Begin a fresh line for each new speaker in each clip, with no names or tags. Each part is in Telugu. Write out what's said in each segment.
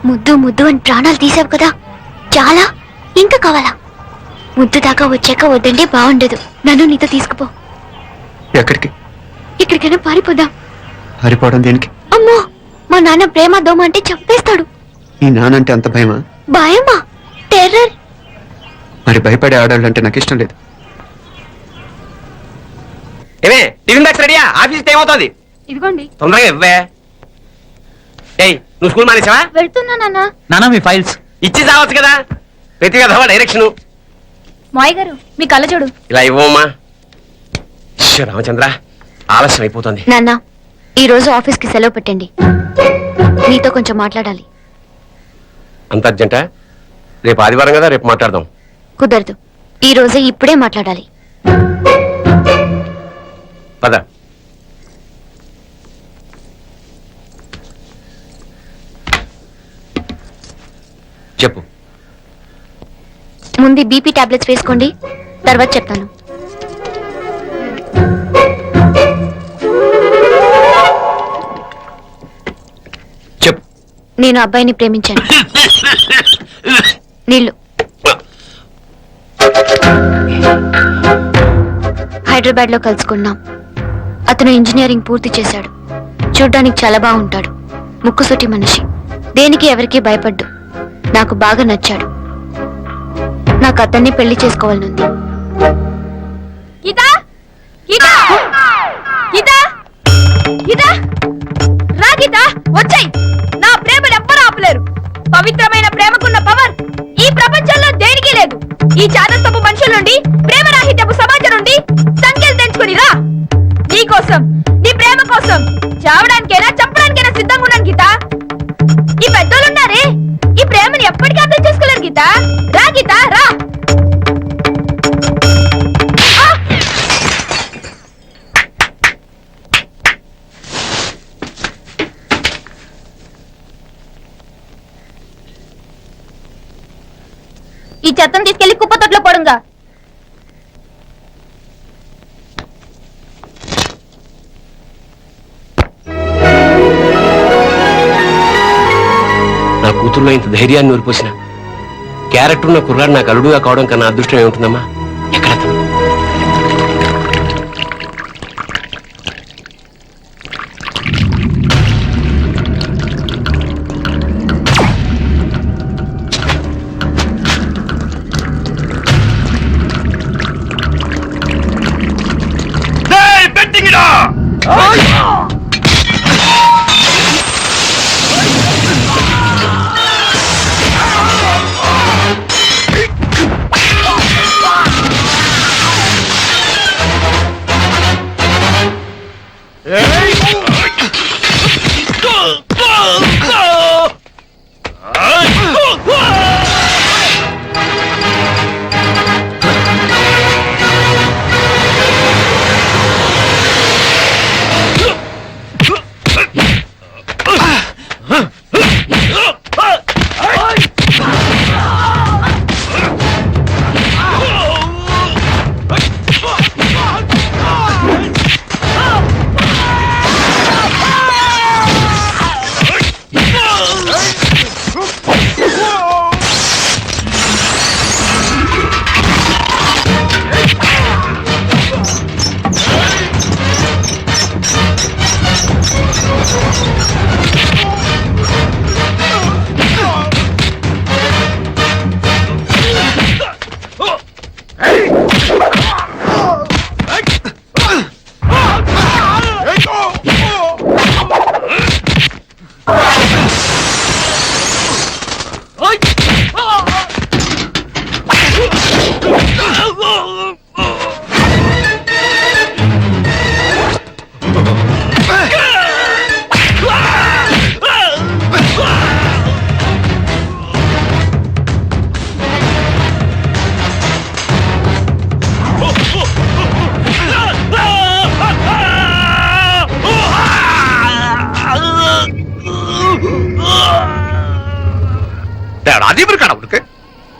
ముద్దు ముద్దు అని ప్రాణాలు తీసావు కదా, చాలా ఇంకా కావాలా? ముద్దు దాకా వచ్చాక వద్దంటే బాగుండదు. నన్ను నీతో తీసుకుపో.
ఎక్కడికి?
ఎక్కడికైనా పారిపోదాం.
పారిపోవడం దేనికి?
అమ్మో, మా నాన్న ప్రేమ దోమ అంటే చంపేస్తాడు.
ఈ నానంటే అంత భయమా?
భయమా? టెర్రర్.
మరి భయపడే ఆడాలంటే నాకు ఇష్టం లేదు.
ఏమే టిఫిన్ బ్యాగ్స్ రెడీయా? ఆఫీస్ టైం అవుతుంది.
ఇదిగోండి.
తొందరగా ఇవ్వే. ఏయ్, నువ్వు స్కూల్ మానేసావా?
వెళ్తున్నా నాన్న.
నానా మీ ఫైల్స్
ఇచ్చి చావచ్చు కదా. ప్రతి విధవా డైరెక్షన్.
మాయ్ గారు మీ కళ్ళజోడు
ఇలా ఇవ్వమ్మా. రామచంద్ర, ఆలస్యం అయిపోతుంది.
నాన్న, ఈ రోజు ఆఫీస్ కి సెలవు పెట్టండి. నీతో కొంచెం మాట్లాడాలి.
అంత అర్జెంటా? రేపు ఆదివారం కదా, రేపు మాట్లాడదాం.
కుదరదు, ఈ రోజే ఇప్పుడే మాట్లాడాలి.
పద. చెప్పు.
ముందు బీపీ టాబ్లెట్స్ వేసుకోండి, తర్వాత చెప్తాను.
చెప్పు.
నేను అబ్బాయిని ప్రేమించాను. నీళ్ళు. హైదరాబాద్ లో కలుసుకున్నాం. అతను ఇంజనీరింగ్ పూర్తి చేశాడు. చూడ్డానికి చాలా బాగుంటాడు. ముక్కుసూటి మనిషి. దేనికి ఎవరికి భయపడ్డు. నాకు బాగా నచ్చాడు. నాకు అతన్ని పెళ్లి చేసుకోవాలనుంది.
నా ప్రేమను ఎవ్వరూ ఆపలేరు. పవిత్రమైన ప్రేమకున్న పవర్ ఈ ప్రపంచంలో దేనికి లేదు. ఈ చాదస్తపు మనుషుల నుండి, ప్రేమరాహిత్యపు సమాజం నుండి సంఖ్యలు తెంచుకుని రా. నీ కోసం, నీ ప్రేమ కోసం చావడానికైనా చంపడానికైనా సిద్ధంగా ఉన్నాను గీత. ఈ పెద్దోళ్ళున్నారే, ఈ ప్రేమని ఎప్పటికీ అర్థం చేసుకోలేరు గీత. రా గీత, రా. ఈ చెత్తను తీసుకెళ్లి కుప్పతొట్లో పడుంగా.
నా కూతుర్లో ఇంత ధైర్యాన్ని నూరిపోసిన క్యారెక్టర్ ఉన్న కుర్రాడు నాకు అల్లుడుగా కావడం కన్నా అదృష్టం ఏముంటుందమ్మా? ఎక్కడ తను?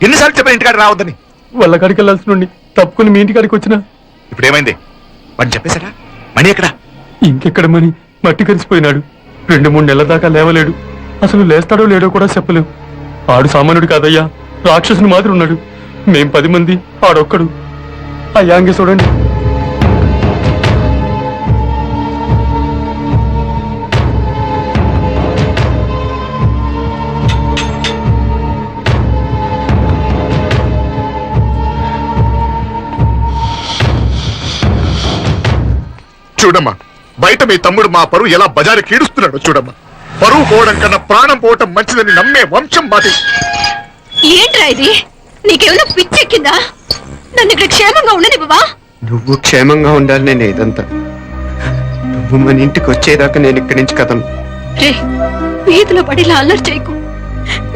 ఎన్నిసార్లు చెప్పిన ఇంటికాడ రావద్దని?
వాళ్ళ కాడికి వెళ్ళాల్సి నుండి తప్పుకుని మీ ఇంటికాడికి వచ్చినా.
ఇప్పుడు ఏమైంది? వాడిని చెప్పేశారా? మణి ఎక్కడ?
ఇంకెక్కడ మని మట్టి కలిసిపోయినాడు. 2-3 నెలల దాకా లేవలేడు. అసలు లేస్తాడో లేడో కూడా చెప్పలేం. ఆడు సామాన్యుడు కాదయ్యా, రాక్షసుని మాదిరి ఉన్నాడు. మేం 10 మంది, ఆడొక్కడు. అయ్యా అంగే చూడండి.
చూడమ్మా, బయట మీ తమ్ముడు మా పరువు ఎలా బజారు కీడుస్తున్నాడు చూడమ్మా. పరువు పోవడం కన్నా ప్రాణం పోవటం మంచిదని నమ్మే వంశం మాది.
ఏంట్రా ఇది? నీకేమైనా పిచ్చెక్కిందా? నన్ను ఇక్కడ క్షేమంగా ఉండనివ్వవా?
నువ్వు క్షేమంగా ఉండాలి. నేను ఇదంతా నువ్వు మన ఇంటికి వచ్చేదాకా నేను ఇక్కడి నుంచి కదను.
రే, వీధిలో పడి ఇలా అల్లరి చేయకు.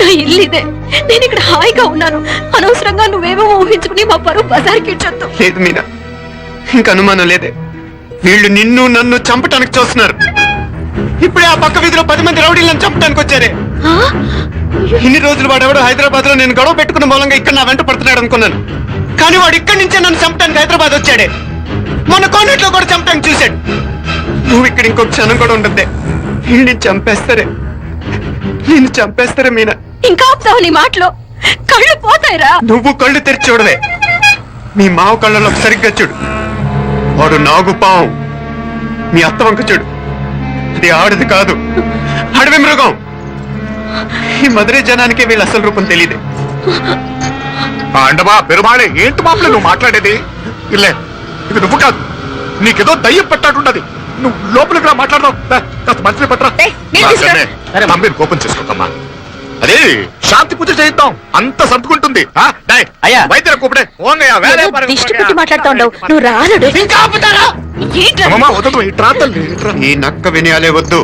నా ఇల్లు ఇదే, నేను ఇక్కడ హాయిగా ఉన్నాను. అనవసరంగా నువ్వేమో ఊహించుకుని మా పరువు బజార్కి ఇచ్చొద్దు.
లేదు మీనా, ఇంక అనుమానం లేదే. వీళ్ళు నిన్ను నన్ను చంపటానికి చూస్తున్నారు. ఇప్పుడే ఆ పక్క వీధిలో 10 మంది రౌడీలను చంపడానికి వచ్చారే. ఇన్ని రోజులు వాడెవడో హైదరాబాద్ లో నేను గొడవ పెట్టుకున్న మూలంగా ఇక్కడ నా వెంట పడుతున్నాడు అనుకున్నాను. కానీ వాడు ఇక్కడి నుంచే నన్ను చంపడానికి హైదరాబాద్ వచ్చాడే. మొన్న కోనేట్లో కూడా చంపడానికి చూశాడు. నువ్వు ఇక్కడ ఇంకొక క్షణం కూడా ఉండద్దే. వీళ్ళని చంపేస్తారే, నేను చంపేస్తారే మీనా.
ఇంకా ఆపుతావు నీ మాటలో? కళ్ళు పోతాయిరా.
నువ్వు కళ్ళు తెరిచి చూడవే. మీ మావ కళ్ళలో సరిగ్గా చూడు. వాడు నాగు పావు. మీ అత్త వంక చూడు, అది ఆడది కాదు, అడవి మృగం. ఈ మధురై జనానికే వీళ్ళ అసలు రూపం తెలియదే.
అండమా పెరుమాళే, ఏంటి మామూలు నువ్వు మాట్లాడేది? ఇల్లే, ఇది నువ్వు కాదు, నీకేదో దయ్యం పట్టాడున్నది. నువ్వు లోపలికి రా, మాట్లాడదాం. కాస్త మంచిని పట్టరా.
ఏయ్, నీళ్ళు తీసుకురా.
తమ్మిని కోపం చేసుకోకమ్మా. అదే శాంతి పూజ చేయిద్దాం, అంత సర్దుకుంటుంది.
అయ్యా.
వైద్యుల కూపడే
దిష్టి పెట్టి మాట్లాడుతూ ఉండవు. నువ్వు రానుడు.
ఇంకా ఆపుతారా?
అమ్మమ్మ వద్దు, ఇట్రా తల్లి, ఇట్రా.
ఈ నక్క వినయాలే వద్దు.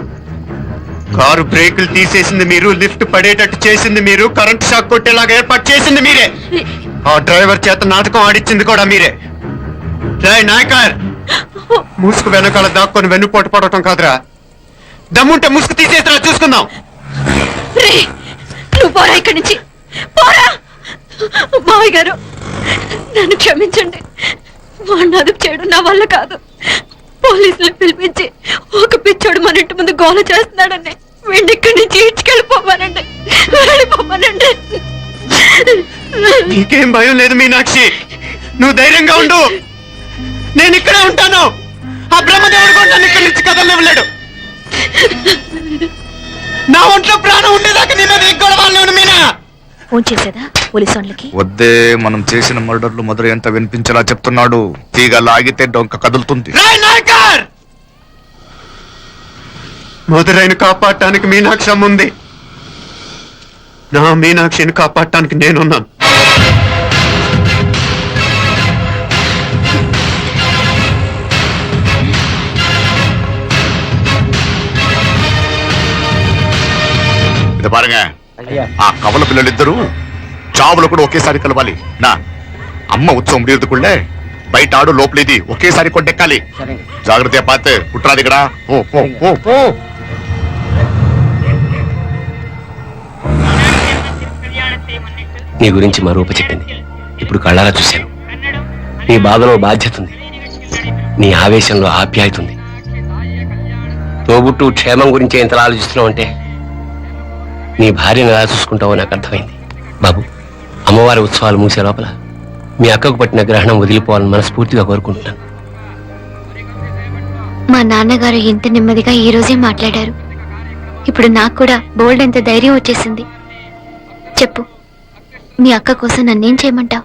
కారు బ్రేకులు తీసేసింది మీరు, లిఫ్ట్ పడేటట్టు చేసింది మీరు, కరెంట్ షాక్ కొట్టేలాగా ఏర్పాటు చేసింది మీరే. ఆ డ్రైవర్ చేత నాటకం ఆడిచ్చింది కూడా మీరే. రేయ్ నాయకర్, ముసుగు వెనకాల దాక్కొని వెన్నుపోటు పడటం కాదురా. దమ్ముంటే ముసుగు తీసేసిరా, చూసుకుందాం.
రే, నువ్వు పోరా ఇక్కడి నుంచి, పోరా. మావయ్య గారు, నన్ను క్షమించండి. వాడిని అదుపు చేయడం నా వల్ల కాదు. పోలీసులు పిలిపించి ఒక పిచ్చోడు మన ఇంటి ముందు గోల చేస్తున్నాడండి. వీడిని ఇక్కడి నుంచి ఈడ్చుకెళ్ళిపోమానండి, వెళ్ళిపోమానండి.
నీకేం భయం లేదు మీనాక్షి, నువ్వు ధైర్యంగా ఉండు. నేను ఇక్కడే ఉంటాను. ఆ బ్రహ్మదేవుడు కూడా నన్ను ఇక్కడి నుంచి కదలనివ్వలేడు. నా ఒంట్లో ప్రాణం ఉండేదాకా నీ మీద గొడవలు మీనా.
ఫోన్ చేసేదా పోలీసు వాళ్ళకి?
వద్దే, మనం చేసిన మర్డర్లు మధుర ఎంత వినిపించేలా చెప్తున్నాడు. తీగ లాగితే డొంక కదులుతుంది.
రాయ్ నాయకర్, మధురైని కాపాడటానికి మీనాక్షి అమ్మ ఉంది. నా మీనాక్షిని కాపాడటానికి నేనున్నాను.
ఇది పారుగా, ఆ కవల పిల్లలిద్దరూ చావులు కూడా ఒకేసారి కలవాలి. నా అమ్మ ఉత్సవం ముడియదుకుళ్ళే, బయట ఆడు లోపలిది ఒకేసారి కొట్టెక్కాలి. జాగ్రత్త పాతే కుట్రాది ఇక్కడ. ఓ ఓ ఓ
నీ గురించి మా రూప చెప్పింది. ఇప్పుడు కళ్ళారా చూశాను. నీ బాధలో బాధ్యత ఉంది, నీ ఆవేశంలో ఆప్యాయత ఉంది. తోబుట్టు క్షేమం గురించి ఎంతలా ఆలోచిస్తున్నావు అంటే నీ భార్యను ఎలా చూసుకుంటావో నాకు అర్థమైంది. బాబు, అమ్మవారి ఉత్సవాలు మూసే లోపల మీ అక్కకు పట్టిన గ్రహణం వదిలిపోవాలని మనస్ఫూర్తిగా కోరుకుంటున్నాను.
మా నాన్నగారు ఇంత నెమ్మదిగా ఈ రోజే మాట్లాడారు. ఇప్పుడు నాకు కూడా బోల్డ్ ఎంత ధైర్యం వచ్చేసింది. చెప్పు, మీ అక్క కోసం నన్నేం చేయమంటావు?